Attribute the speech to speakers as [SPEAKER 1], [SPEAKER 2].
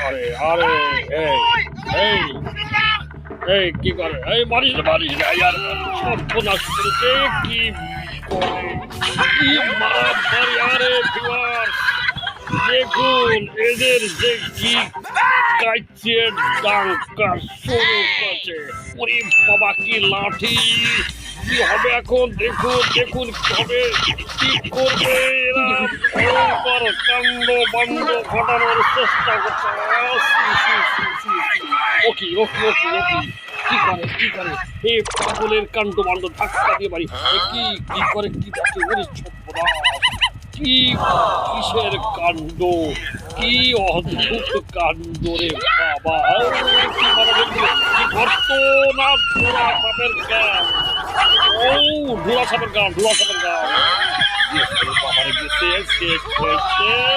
[SPEAKER 1] করে? আরে এই এই এই কি করে? এই মারিস না মারিস না ইয়ার সর্বনাশ করেছে কি করে? কি মারামারি! আরে ভিউয়ার্স দেখুন এদের যে কি কাইছে ডাঙ্কা শুরু করছে। ওরে বাবা কি লাঠি! কি হবে এখন? দেখুন দেখুন কি হবে, কি করবে এরা? ভয়ঙ্কর কাণ্ড বাণ্ড ঘটানোর চেষ্টা করছে। ওকি ওকি ওকি ওকি কি করে কি করে? এই পাগলের কাণ্ড বাণ্ড ধাক্কা দিয়ে বাড়ি কি কি করে কি দেখে? ওরে সর্বনাশ! কি কিসের কাণ্ড! কি অদ্ভুত কাণ্ড রে বাবা! কি বলা দেখলে? কি গর্ত না ধরা সাপের গান! ও ধরা সাপের গান, ধরা সাপের গান! বাবারে গেছে শেষ শেষ শেষ।